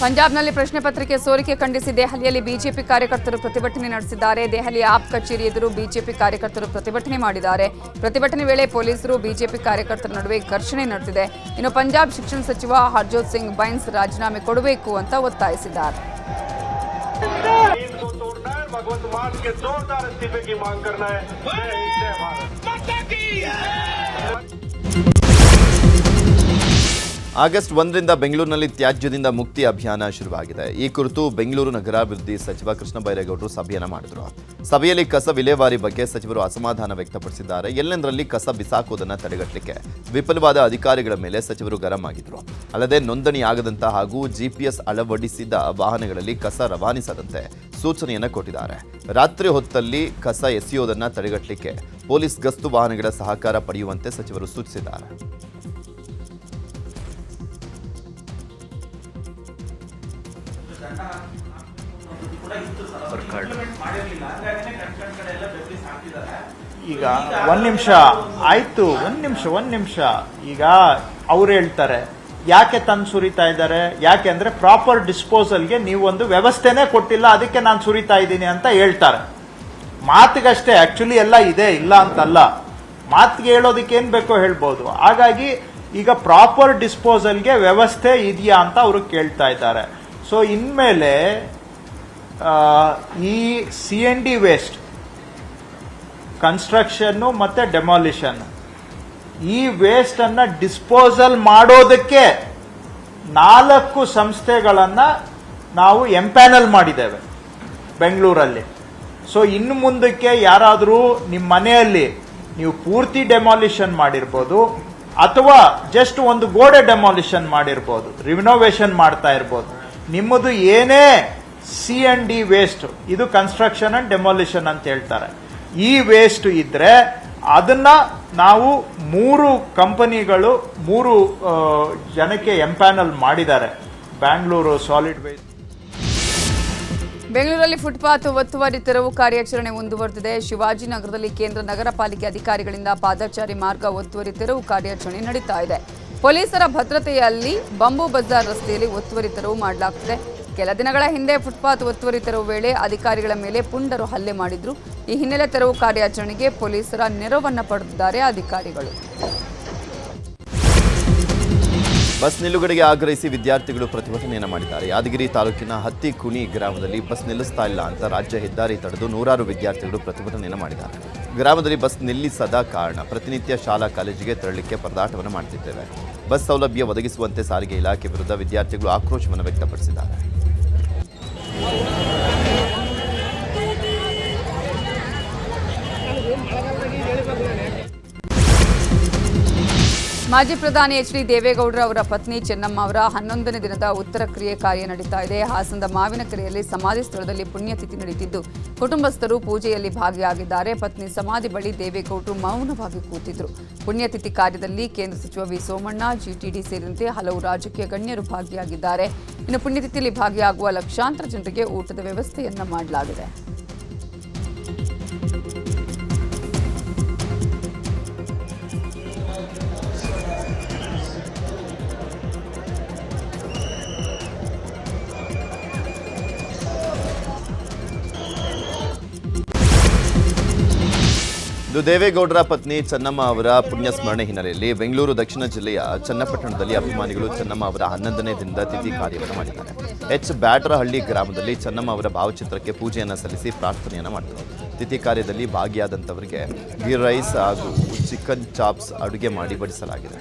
ಪಂಜಾಬ್ನಲ್ಲಿ ಪ್ರಶ್ನೆ ಪತ್ರಿಕೆ ಸೋರಿಕೆ ಖಂಡಿಸಿ ದೆಹಲಿಯಲ್ಲಿ ಬಿಜೆಪಿ ಕಾರ್ಯಕರ್ತರು ಪ್ರತಿಭಟನೆ ನಡೆಸಿದ್ದಾರೆ. ದೆಹಲಿಯ ಆಪ್ ಕಚೇರಿ ಎದುರು ಬಿಜೆಪಿ ಕಾರ್ಯಕರ್ತರು ಪ್ರತಿಭಟನೆ ಮಾಡಿದ್ದಾರೆ. ಪ್ರತಿಭಟನೆ ವೇಳೆ ಪೊಲೀಸರು ಬಿಜೆಪಿ ಕಾರ್ಯಕರ್ತರ ನಡುವೆ ಘರ್ಷಣೆ ನಡೆದಿದೆ. ಇನ್ನು ಪಂಜಾಬ್ ಶಿಕ್ಷಣ ಸಚಿವ ಹರ್ಜೋತ್ ಸಿಂಗ್ ಬೈನ್ಸ್ ರಾಜೀನಾಮೆ ಕೊಡಬೇಕು ಅಂತ ಒತ್ತಾಯಿಸಿದ್ದಾರೆ. ಆಗಸ್ಟ್ 1ರಿಂದ ಬೆಂಗಳೂರಿನಲ್ಲಿ ತ್ಯಾಜ್ಯದಿಂದ ಮುಕ್ತಿ ಅಭಿಯಾನ ಶುರುವಾಗಿದೆ. ಈ ಕುರಿತು ಬೆಂಗಳೂರು ನಗರಾಭಿವೃದ್ಧಿ ಸಚಿವ ಕೃಷ್ಣ ಬೈರೇಗೌಡರು ಸಭೆಯನ್ನು ಮಾಡಿದರು. ಸಭೆಯಲ್ಲಿ ಕಸ ವಿಲೇವಾರಿ ಬಗ್ಗೆ ಸಚಿವರು ಅಸಮಾಧಾನ ವ್ಯಕ್ತಪಡಿಸಿದ್ದಾರೆ. ಎಲ್ಲೆಂದರಲ್ಲಿ ಕಸ ಬಿಸಾಕುವುದನ್ನು ತಡೆಗಟ್ಟಲಿಕ್ಕೆ ವಿಫಲವಾದ ಅಧಿಕಾರಿಗಳ ಮೇಲೆ ಸಚಿವರು ಗರಂ ಆಗಿದ್ರು. ಅಲ್ಲದೆ ನೋಂದಣಿಯಾಗದಂತಹ ಹಾಗೂ ಜಿಪಿಎಸ್ ಅಳವಡಿಸಿದ ವಾಹನಗಳಲ್ಲಿ ಕಸ ರವಾನಿಸದಂತೆ ಸೂಚನೆಯನ್ನು ಕೊಟ್ಟಿದ್ದಾರೆ. ರಾತ್ರಿ ಹೊತ್ತಲ್ಲಿ ಕಸ ಎಸೆಯುವುದನ್ನು ತಡೆಗಟ್ಟಲಿಕ್ಕೆ ಪೊಲೀಸ್ ಗಸ್ತು ವಾಹನಗಳ ಸಹಕಾರ ಪಡೆಯುವಂತೆ ಸಚಿವರು ಸೂಚಿಸಿದ್ದಾರೆ. ಈಗ ಒಂದ್ ನಿಮಿಷ ಈಗ ಅವ್ರು ಹೇಳ್ತಾರೆ ಯಾಕೆ ತಂದು ಸುರಿತಾ ಇದ್ದಾರೆ, ಯಾಕೆ ಅಂದ್ರೆ ಪ್ರಾಪರ್ ಡಿಸ್ಪೋಸಲ್ಗೆ ನೀವು ಒಂದು ವ್ಯವಸ್ಥೆನೇ ಕೊಟ್ಟಿಲ್ಲ, ಅದಕ್ಕೆ ನಾನು ಸುರಿತಾ ಇದ್ದೀನಿ ಅಂತ ಹೇಳ್ತಾರೆ. ಮಾತಿಗಷ್ಟೇ, ಆಕ್ಚುಲಿ ಎಲ್ಲ ಇದೆ, ಇಲ್ಲ ಅಂತಲ್ಲ. ಮಾತಿಗೆ ಹೇಳೋದಕ್ಕೆ ಏನ್ ಬೇಕೋ ಹೇಳ್ಬೋದು. ಹಾಗಾಗಿ ಈಗ ಪ್ರಾಪರ್ ಡಿಸ್ಪೋಸಲ್ಗೆ ವ್ಯವಸ್ಥೆ ಇದೆಯಾ ಅಂತ ಅವರು ಕೇಳ್ತಾ ಇದ್ದಾರೆ. ಸೊ ಇನ್ಮೇಲೆ ಈ CND ವೇಸ್ಟ್, ಕನ್ಸ್ಟ್ರಕ್ಷನ್ ಮತ್ತೆ ಡೆಮಾಲಿಷನ್, ಈ ವೇಸ್ಟ್ ಅನ್ನ ಡಿಸ್ಪೋಸಲ್ ಮಾಡೋದಕ್ಕೆ 4 ಸಂಸ್ಥೆಗಳನ್ನ ನಾವು ಎಂಪ್ಯಾನಲ್ ಮಾಡಿದ್ದೇವೆ ಬೆಂಗಳೂರಲ್ಲಿ. ಸೊ ಇನ್ನು ಮುಂದಕ್ಕೆ ಯಾರಾದರೂ ನಿಮ್ಮ ಮನೆಯಲ್ಲಿ ನೀವು ಪೂರ್ತಿ ಡೆಮಾಲಿಷನ್ ಮಾಡಿರ್ಬೋದು ಅಥವಾ ಜಸ್ಟ್ ಒಂದು ಗೋಡೆ ಡೆಮಾಲಿಷನ್ ಮಾಡಿರ್ಬೋದು, ರಿನೋವೇಷನ್ ಮಾಡ್ತಾ ಇರ್ಬೋದು, ನಿಮ್ಮದು ಏನೇ CND ವೇಸ್ಟ್, ಇದು ಕನ್ಸ್ಟ್ರಕ್ಷನ್ ಅಂಡ್ ಡೆಮಾಲಿಷನ್ ಅಂತ ಹೇಳ್ತಾರೆ, ಈ ವೇಸ್ಟ್ ಇದ್ರೆ ಅದನ್ನ ನಾವು 3 ಕಂಪನಿಗಳು 3 ಜನಕ್ಕೆ ಎಂಪ್ಯಾನಲ್ ಮಾಡಿದ್ದಾರೆ. Bangalore solid waste. ಬೆಂಗಳೂರಲ್ಲಿ ಫುಟ್ಪಾತ್ ಒತ್ತುವರಿ ತೆರವು ಕಾರ್ಯಾಚರಣೆ ಮುಂದುವರೆದಿದೆ. ಶಿವಾಜಿನಗರದಲ್ಲಿ ಕೇಂದ್ರ ನಗರ ಪಾಲಿಕೆ ಅಧಿಕಾರಿಗಳಿಂದ ಪಾದಚಾರಿ ಮಾರ್ಗ ಒತ್ತುವರಿ ತೆರವು ಕಾರ್ಯಾಚರಣೆ ನಡೀತಾ ಇದೆ. ಪೊಲೀಸರ ಭದ್ರತೆಯಲ್ಲಿ ಬಂಬೂ ಬಜಾರ್ ರಸ್ತೆಯಲ್ಲಿ ಒತ್ತುವರಿ ತೆರವು ಮಾಡಲಾಗ್ತಿದೆ. ಕೆಲ ದಿನಗಳ ಹಿಂದೆ ಫುಟ್ಪಾತ್ ಒತ್ತುವರಿ ತೆರವು ವೇಳೆ ಅಧಿಕಾರಿಗಳ ಮೇಲೆ ಪುಂಡರು ಹಲ್ಲೆ ಮಾಡಿದ್ರು. ಈ ಹಿನ್ನೆಲೆ ತೆರವು ಕಾರ್ಯಾಚರಣೆಗೆ ಪೊಲೀಸರ ನೆರವನ್ನ ಪಡೆದಿದ್ದಾರೆ ಅಧಿಕಾರಿಗಳು. ಬಸ್ ನಿಲುಗಡೆಗೆ ಆಗ್ರಹಿಸಿ ವಿದ್ಯಾರ್ಥಿಗಳು ಪ್ರತಿಭಟನೆಯನ್ನು ಮಾಡಿದ್ದಾರೆ. ಯಾದಗಿರಿ ತಾಲೂಕಿನ ಹತ್ತಿಕುಣಿ ಗ್ರಾಮದಲ್ಲಿ ಬಸ್ ನಿಲ್ಲಿಸ್ತಾ ಇಲ್ಲ ಅಂತ ರಾಜ್ಯ ಹೆದ್ದಾರಿ ತಡೆದು ನೂರಾರು ವಿದ್ಯಾರ್ಥಿಗಳು ಪ್ರತಿಭಟನೆಯನ್ನು ಮಾಡಿದ್ದಾರೆ. ಗ್ರಾಮದಲ್ಲಿ ಬಸ್ ನಿಲ್ಲಿಸದ ಕಾರಣ ಪ್ರತಿನಿತ್ಯ ಶಾಲಾ ಕಾಲೇಜಿಗೆ ತೆರಳಲಿಕ್ಕೆ ಪರದಾಟವನ್ನು ಮಾಡುತ್ತಿದ್ದೇವೆ. ಬಸ್ ಸೌಲಭ್ಯ ಒದಗಿಸುವಂತೆ ಸಾರಿಗೆ ಇಲಾಖೆ ವಿರುದ್ಧ ವಿದ್ಯಾರ್ಥಿಗಳು ಆಕ್ರೋಶವನ್ನು ವ್ಯಕ್ತಪಡಿಸಿದ್ದಾರೆ. ಮಾಜಿ ಪ್ರಧಾನಿ HD ದೇವೇಗೌಡರ ಅವರ ಪತ್ನಿ ಚೆನ್ನಮ್ಮ ಅವರ 11ನೇ ದಿನದ ಉತ್ತರ ಕ್ರಿಯೆ ಕಾರ್ಯ ನಡೀತಾ ಇದೆ. ಹಾಸನದ ಮಾವಿನಕೆರೆಯಲ್ಲಿ ಸಮಾಧಿ ಸ್ಥಳದಲ್ಲಿ ಪುಣ್ಯತಿಥಿ ನಡೀತಿದ್ದು ಕುಟುಂಬಸ್ಥರು ಪೂಜೆಯಲ್ಲಿ ಭಾಗಿಯಾಗಿದ್ದಾರೆ. ಪತ್ನಿ ಸಮಾಧಿ ಬಳಿ ದೇವೇಗೌಡರು ಮೌನವಾಗಿ ಕೂತಿದ್ರು. ಪುಣ್ಯತಿಥಿ ಕಾರ್ಯದಲ್ಲಿ ಕೇಂದ್ರ ಸಚಿವ ವಿ ಸೋಮಣ್ಣ, GTD ಸೇರಿದಂತೆ ಹಲವು ರಾಜಕೀಯ ಗಣ್ಯರು ಭಾಗಿಯಾಗಿದ್ದಾರೆ. ಇನ್ನು ಪುಣ್ಯತಿಥಿಯಲ್ಲಿ ಭಾಗಿಯಾಗುವ ಲಕ್ಷಾಂತರ ಜನರಿಗೆ ಊಟದ ವ್ಯವಸ್ಥೆಯನ್ನ ಮಾಡಲಾಗಿದೆ. ಇದು ದೇವೇಗೌಡರ ಪತ್ನಿ ಚೆನ್ನಮ್ಮ ಅವರ ಪುಣ್ಯಸ್ಮರಣೆ ಹಿನ್ನೆಲೆಯಲ್ಲಿ ಬೆಂಗಳೂರು ದಕ್ಷಿಣ ಜಿಲ್ಲೆಯ ಚನ್ನಪಟ್ಟಣದಲ್ಲಿ ಅಭಿಮಾನಿಗಳು ಚೆನ್ನಮ್ಮ ಅವರ 11ನೇ ದಿನದ ತಿಥಿ ಕಾರ್ಯವನ್ನು ಮಾಡಿದ್ದಾರೆ. ಬ್ಯಾಟರಹಳ್ಳಿ ಗ್ರಾಮದಲ್ಲಿ ಚೆನ್ನಮ್ಮ ಅವರ ಭಾವಚಿತ್ರಕ್ಕೆ ಪೂಜೆಯನ್ನು ಸಲ್ಲಿಸಿ ಪ್ರಾರ್ಥನೆಯನ್ನು ಮಾಡಿದರು. ತಿಥಿ ಕಾರ್ಯದಲ್ಲಿ ಭಾಗಿಯಾದಂಥವರಿಗೆ ಗೀ ರೈಸ್ ಹಾಗೂ ಚಿಕನ್ ಚಾಪ್ಸ್ ಅಡುಗೆ ಮಾಡಿ ಬಡಿಸಲಾಗಿದೆ.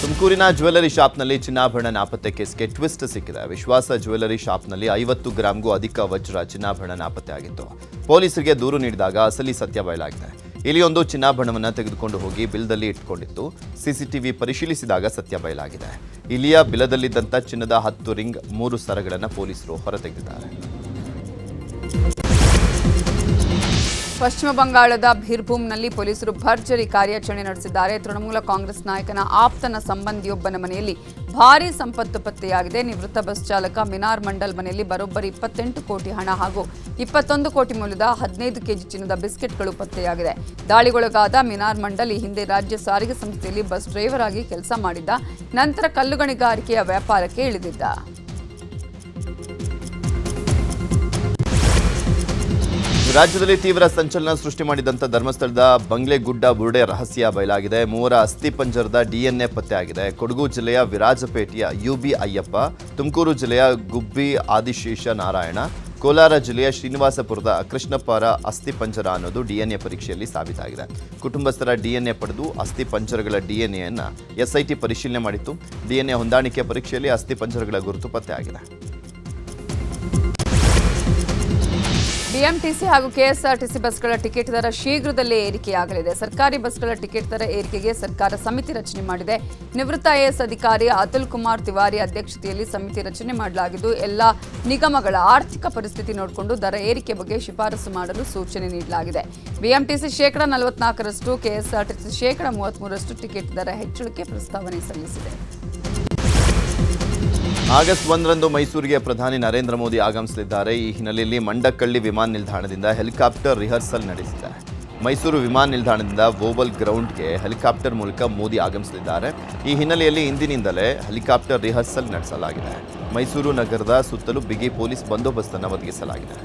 ತುಮಕೂರಿನ ಜ್ಯುವೆಲರಿ ಶಾಪ್ನಲ್ಲಿ ಚಿನ್ನಾಭರಣ ನಾಪತ್ತೆ ಕೇಸ್ಗೆ ಟ್ವಿಸ್ಟ್ ಸಿಕ್ಕಿದೆ. ವಿಶ್ವಾಸ ಜ್ಯುವೆಲರಿ ಶಾಪ್ನಲ್ಲಿ 50 ಗ್ರಾಂಗೂ ಅಧಿಕ ವಜ್ರ ಚಿನ್ನಾಭರಣ ನಾಪತ್ತೆ ಆಗಿತ್ತು. ಪೊಲೀಸರಿಗೆ ದೂರು ನೀಡಿದಾಗ ಅಸಲಿ ಸತ್ಯ ಬಯಲಾಗಿದೆ. ಇಲ್ಲಿ ಒಂದು ಚಿನ್ನಾಭರಣವನ್ನು ತೆಗೆದುಕೊಂಡು ಹೋಗಿ ಬಿಲ್ದಲ್ಲಿ ಇಟ್ಕೊಂಡಿತ್ತು. CCTV ಪರಿಶೀಲಿಸಿದಾಗ ಸತ್ಯ ಬಯಲಾಗಿದೆ. ಇಲ್ಲಿಯ ಬಿಲದಲ್ಲಿದ್ದಂಥ ಚಿನ್ನದ 10 ರಿಂಗ್ 3 ಸರಗಳನ್ನು ಪೊಲೀಸರು ಹೊರತೆಗೆದಿದ್ದಾರೆ. ಪಶ್ಚಿಮ ಬಂಗಾಳದ ಭೀರ್ಭೂಮ್ನಲ್ಲಿ ಪೊಲೀಸರು ಭರ್ಜರಿ ಕಾರ್ಯಾಚರಣೆ ನಡೆಸಿದ್ದಾರೆ. ತೃಣಮೂಲ ಕಾಂಗ್ರೆಸ್ ನಾಯಕನ ಆಪ್ತನ ಸಂಬಂಧಿಯೊಬ್ಬನ ಮನೆಯಲ್ಲಿ ಭಾರೀ ಸಂಪತ್ತು ಪತ್ತೆಯಾಗಿದೆ. ನಿವೃತ್ತ ಬಸ್ ಚಾಲಕ ಮಿನಾರ್ ಮಂಡಲ್ ಮನೆಯಲ್ಲಿ ಬರೋಬ್ಬರಿ 28 ಕೋಟಿ ಹಣ ಹಾಗೂ 21 ಕೋಟಿ ಮೌಲ್ಯದ 15 ಕೆಜಿ ಚಿನ್ನದ ಬಿಸ್ಕೆಟ್ಗಳು ಪತ್ತೆಯಾಗಿದೆ. ದಾಳಿಗೊಳಗಾದ ಮಿನಾರ್ ಮಂಡಲ್ ಈ ಹಿಂದೆ ರಾಜ್ಯ ಸಾರಿಗೆ ಸಂಸ್ಥೆಯಲ್ಲಿ ಬಸ್ ಡ್ರೈವರ್ ಆಗಿ ಕೆಲಸ ಮಾಡಿದ್ದ. ನಂತರ ಕಲ್ಲುಗಣಿಗಾರಿಕೆಯ ವ್ಯಾಪಾರಕ್ಕೆ ಇಳಿದಿದ್ದ. ರಾಜ್ಯದಲ್ಲಿ ತೀವ್ರ ಸಂಚಲನ ಸೃಷ್ಟಿ ಮಾಡಿದಂಥ ಧರ್ಮಸ್ಥಳದ ಬಂಗ್ಲೆಗುಡ್ಡ ಬುರುಡೆ ರಹಸ್ಯ ಬಯಲಾಗಿದೆ. 3 ಅಸ್ಥಿಪಂಜರದ DNA ಪತ್ತೆಯಾಗಿದೆ. ಕೊಡಗು ಜಿಲ್ಲೆಯ ವಿರಾಜಪೇಟೆಯ UB ಅಯ್ಯಪ್ಪ, ತುಮಕೂರು ಜಿಲ್ಲೆಯ ಗುಬ್ಬಿ ಆದಿಶೇಷ ನಾರಾಯಣ, ಕೋಲಾರ ಜಿಲ್ಲೆಯ ಶ್ರೀನಿವಾಸಪುರದ ಕೃಷ್ಣಪ್ಪರ ಅಸ್ಥಿಪಂಜರ ಅನ್ನೋದು DNA ಪರೀಕ್ಷೆಯಲ್ಲಿ ಸಾಬೀತಾಗಿದೆ. ಕುಟುಂಬಸ್ಥರ DNA ಪಡೆದು ಅಸ್ಥಿಪಂಜರಗಳ DNAಯನ್ನು SIT ಪರಿಶೀಲನೆ ಮಾಡಿತ್ತು. DNA ಹೊಂದಾಣಿಕೆ ಪರೀಕ್ಷೆಯಲ್ಲಿ ಅಸ್ಥಿಪಂಜರಗಳ ಗುರುತು ಪತ್ತೆಯಾಗಿದೆ. BMTC ಹಾಗೂ KSRTC ಬಸ್ಗಳ ಟಿಕೆಟ್ ದರ ಶೀಘ್ರದಲ್ಲೇ ಏರಿಕೆಯಾಗಲಿದೆ. ಸರ್ಕಾರಿ ಬಸ್ಗಳ ಟಿಕೆಟ್ ದರ ಏರಿಕೆಗೆ ಸರ್ಕಾರ ಸಮಿತಿ ರಚನೆ ಮಾಡಿದೆ. ನಿವೃತ್ತ IAS ಅಧಿಕಾರಿ ಅತುಲ್ ಕುಮಾರ್ ತಿವಾರಿ ಅಧ್ಯಕ್ಷತೆಯಲ್ಲಿ ಸಮಿತಿ ರಚನೆ ಮಾಡಲಾಗಿದ್ದು, ಎಲ್ಲ ನಿಗಮಗಳ ಆರ್ಥಿಕ ಪರಿಸ್ಥಿತಿ ನೋಡಿಕೊಂಡು ದರ ಏರಿಕೆ ಬಗ್ಗೆ ಶಿಫಾರಸು ಮಾಡಲು ಸೂಚನೆ ನೀಡಲಾಗಿದೆ. BMTC 44%, KSRTC 33% ಟಿಕೆಟ್ ದರ ಹೆಚ್ಚಳಕ್ಕೆ ಪ್ರಸ್ತಾವನೆ ಸಲ್ಲಿಸಿದೆ. ಆಗಸ್ಟ್ 1ರಂದು ಮೈಸೂರಿಗೆ ಪ್ರಧಾನಿ ನರೇಂದ್ರ ಮೋದಿ ಆಗಮಿಸಲಿದ್ದಾರೆ. ಈ ಹಿನ್ನೆಲೆಯಲ್ಲಿ ಮಂಡಕಳ್ಳಿ ವಿಮಾನ ನಿಲ್ದಾಣದಿಂದ ಹೆಲಿಕಾಪ್ಟರ್ ರಿಹರ್ಸಲ್ ನಡೆಸಿದೆ. ಮೈಸೂರು ವಿಮಾನ ನಿಲ್ದಾಣದಿಂದ ಓವಲ್ ಗ್ರೌಂಡ್ಗೆ ಹೆಲಿಕಾಪ್ಟರ್ ಮೂಲಕ ಮೋದಿ ಆಗಮಿಸಲಿದ್ದಾರೆ. ಈ ಹಿನ್ನೆಲೆಯಲ್ಲಿ ಇಂದಿನಿಂದಲೇ ಹೆಲಿಕಾಪ್ಟರ್ ರಿಹರ್ಸಲ್ ನಡೆಸಲಾಗಿದೆ. ಮೈಸೂರು ನಗರದ ಸುತ್ತಲೂ ಬಿಗಿ ಪೊಲೀಸ್ ಬಂದೋಬಸ್ತನ್ನು ಒದಗಿಸಲಾಗಿದೆ.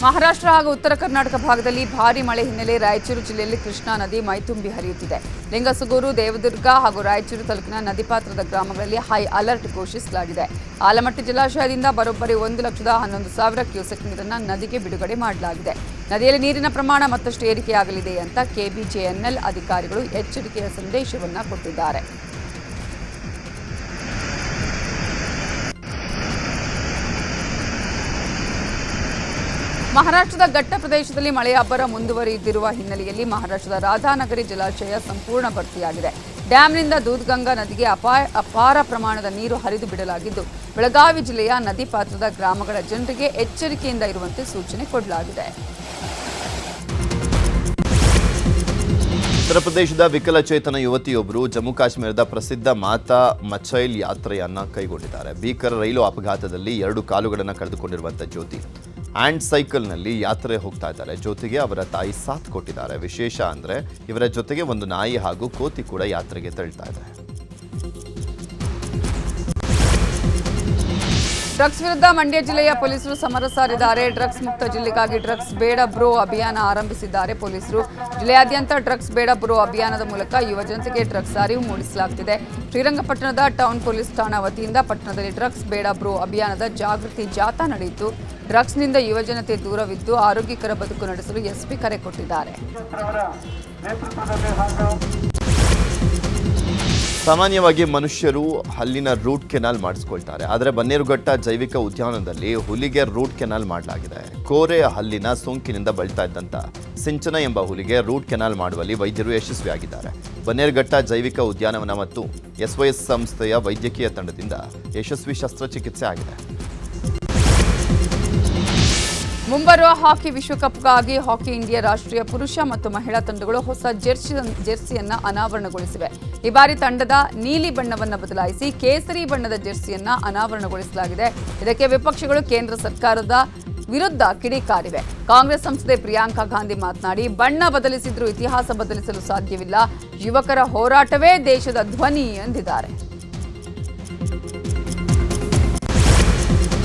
ಮಹಾರಾಷ್ಟ್ರ ಹಾಗೂ ಉತ್ತರ ಕರ್ನಾಟಕ ಭಾಗದಲ್ಲಿ ಭಾರೀ ಮಳೆ ಹಿನ್ನೆಲೆ ರಾಯಚೂರು ಜಿಲ್ಲೆಯಲ್ಲಿ ಕೃಷ್ಣಾ ನದಿ ಮೈತುಂಬಿ ಹರಿಯುತ್ತಿದೆ. ಲಿಂಗಸುಗೂರು, ದೇವದುರ್ಗ ಹಾಗೂ ರಾಯಚೂರು ತಾಲೂಕಿನ ನದಿ ಪಾತ್ರದ ಗ್ರಾಮಗಳಲ್ಲಿ ಹೈ ಅಲರ್ಟ್ ಘೋಷಿಸಲಾಗಿದೆ. ಆಲಮಟ್ಟಿ ಜಲಾಶಯದಿಂದ ಬರೋಬ್ಬರಿ 1,11,000 ಕ್ಯೂಸೆಕ್ ನೀರನ್ನು ನದಿಗೆ ಬಿಡುಗಡೆ ಮಾಡಲಾಗಿದೆ. ನದಿಯಲ್ಲಿ ನೀರಿನ ಪ್ರಮಾಣ ಮತ್ತಷ್ಟು ಏರಿಕೆಯಾಗಲಿದೆ ಅಂತ KBJNL ಅಧಿಕಾರಿಗಳು ಎಚ್ಚರಿಕೆಯ ಸಂದೇಶವನ್ನು ಕೊಟ್ಟಿದ್ದಾರೆ. ಮಹಾರಾಷ್ಟ್ರದ ಘಟ್ಟ ಪ್ರದೇಶದಲ್ಲಿ ಮಳೆಯ ಅಬ್ಬರ ಮುಂದುವರಿಯುತ್ತಿರುವ ಹಿನ್ನೆಲೆಯಲ್ಲಿ ಮಹಾರಾಷ್ಟ್ರದ ರಾಧಾನಗರಿ ಜಲಾಶಯ ಸಂಪೂರ್ಣ ಭರ್ತಿಯಾಗಿದೆ. ಡ್ಯಾಂನಿಂದ ದೂದ್ಗಂಗಾ ನದಿಗೆ ಅಪಾರ ಪ್ರಮಾಣದ ನೀರು ಹರಿದು ಬಿಡಲಾಗಿದ್ದು, ಬೆಳಗಾವಿ ಜಿಲ್ಲೆಯ ನದಿ ಪಾತ್ರದ ಗ್ರಾಮಗಳ ಜನರಿಗೆ ಎಚ್ಚರಿಕೆಯಿಂದ ಇರುವಂತೆ ಸೂಚನೆ ಕೊಡಲಾಗಿದೆ. ಉತ್ತರ ಪ್ರದೇಶದ ವಿಕಲಚೇತನ ಯುವತಿಯೊಬ್ಬರು ಜಮ್ಮು ಕಾಶ್ಮೀರದ ಪ್ರಸಿದ್ಧ ಮಾತಾ ಮಚೈಲ್ ಯಾತ್ರೆಯನ್ನು ಕೈಗೊಂಡಿದ್ದಾರೆ. ಭೀಕರ ರೈಲು ಅಪಘಾತದಲ್ಲಿ 2 ಕಾಲುಗಳನ್ನು ಕಳೆದುಕೊಂಡಿರುವಂಥ ಜ್ಯೋತಿ ಹ್ಯಾಂಡ್ ಸೈಕಲ್ನಲ್ಲಿ ಯಾತ್ರೆ ಹೋಗ್ತಾ ಇದ್ದಾರೆ. ಜೊತೆಗೆ ಅವರ ತಾಯಿ ಸಾಥ್ ಕೊಟ್ಟಿದ್ದಾರೆ. ವಿಶೇಷ ಅಂದರೆ ಇವರ ಜೊತೆಗೆ ಒಂದು ನಾಯಿ ಹಾಗೂ ಕೋತಿ ಕೂಡ ಯಾತ್ರೆಗೆ ತೆರಳ್ತಾ ಇದೆ. ಡ್ರಗ್ಸ್ ವಿರುದ್ಧ ಮಂಡ್ಯ ಜಿಲ್ಲೆಯ ಪೊಲೀಸರು ಸಮರ ಸಾರಿದ್ದಾರೆ. ಡ್ರಗ್ಸ್ ಮುಕ್ತ ಜಿಲ್ಲೆಗಾಗಿ ಡ್ರಗ್ಸ್ ಬೇಡ ಬ್ರೋ ಅಭಿಯಾನ ಆರಂಭಿಸಿದ್ದಾರೆ ಪೊಲೀಸರು. ಜಿಲ್ಲೆಯಾದ್ಯಂತ ಡ್ರಗ್ಸ್ ಬೇಡ ಬ್ರೋ ಅಭಿಯಾನದ ಮೂಲಕ ಯುವ ಜನತೆಗೆ ಡ್ರಗ್ಸ್ ಅರಿವು ಮೂಡಿಸಲಾಗುತ್ತಿದೆ. ಶ್ರೀರಂಗಪಟ್ಟಣದ ಟೌನ್ ಪೊಲೀಸ್ ಠಾಣಾ ವತಿಯಿಂದ ಪಟ್ಟಣದಲ್ಲಿ ಡ್ರಗ್ಸ್ ಬೇಡ ಬ್ರೋ ಅಭಿಯಾನದ ಜಾಗೃತಿ ಜಾಥಾ ನಡೆಯಿತು. ಡ್ರಗ್ಸ್ನಿಂದ ಯುವ ಜನತೆ ದೂರವಿದ್ದು ಆರೋಗ್ಯಕರ ಬದುಕು ನಡೆಸಲು SP ಕರೆ ಕೊಟ್ಟಿದ್ದಾರೆ. ಸಾಮಾನ್ಯವಾಗಿ ಮನುಷ್ಯರು ಹಲ್ಲಿನ ರೂಟ್ ಕೆನಾಲ್ ಮಾಡಿಸ್ಕೊಳ್ತಾರೆ. ಆದರೆ ಬನ್ನೇರುಘಟ್ಟ ಜೈವಿಕ ಉದ್ಯಾನದಲ್ಲಿ ಹುಲಿಗೆ ರೂಟ್ ಕೆನಾಲ್ ಮಾಡಲಾಗಿದೆ. ಕೋರೆ ಹಲ್ಲಿನ ಸೋಂಕಿನಿಂದ ಬಳಲ್ತಾ ಇದ್ದಂಥ ಸಿಂಚನ ಎಂಬ ಹುಲಿಗೆ ರೂಟ್ ಕೆನಾಲ್ ಮಾಡುವಲ್ಲಿ ವೈದ್ಯರು ಯಶಸ್ವಿಯಾಗಿದ್ದಾರೆ. ಬನ್ನೇರುಘಟ್ಟ ಜೈವಿಕ ಉದ್ಯಾನವನ ಮತ್ತು SYS ಸಂಸ್ಥೆಯ ವೈದ್ಯಕೀಯ ತಂಡದಿಂದ ಯಶಸ್ವಿ ಶಸ್ತ್ರಚಿಕಿತ್ಸೆ ಆಗಿದೆ. ಮುಂಬರುವ ಹಾಕಿ ವಿಶ್ವಕಪ್ಗಾಗಿ ಹಾಕಿ ಇಂಡಿಯಾ ರಾಷ್ಟ್ರೀಯ ಪುರುಷ ಮತ್ತು ಮಹಿಳಾ ತಂಡಗಳು ಹೊಸ ಜೆರ್ಸಿಯನ್ನು ಅನಾವರಣಗೊಳಿಸಿವೆ. ಈ ಬಾರಿ ತಂಡದ ನೀಲಿ ಬಣ್ಣವನ್ನು ಬದಲಾಯಿಸಿ ಕೇಸರಿ ಬಣ್ಣದ ಜೆರ್ಸಿಯನ್ನು ಅನಾವರಣಗೊಳಿಸಲಾಗಿದೆ. ಇದಕ್ಕೆ ವಿಪಕ್ಷಗಳು ಕೇಂದ್ರ ಸರ್ಕಾರದ ವಿರುದ್ಧ ಕಿಡಿಕಾರಿವೆ. ಕಾಂಗ್ರೆಸ್ ಸಂಸದೆ ಪ್ರಿಯಾಂಕಾ ಗಾಂಧಿ ಮಾತನಾಡಿ, ಬಣ್ಣ ಬದಲಿಸಿದ್ರೂ ಇತಿಹಾಸ ಬದಲಿಸಲು ಸಾಧ್ಯವಿಲ್ಲ. ಯುವಕರ ಹೋರಾಟವೇ ದೇಶದ ಧ್ವನಿ ಎಂದಿದ್ದಾರೆ.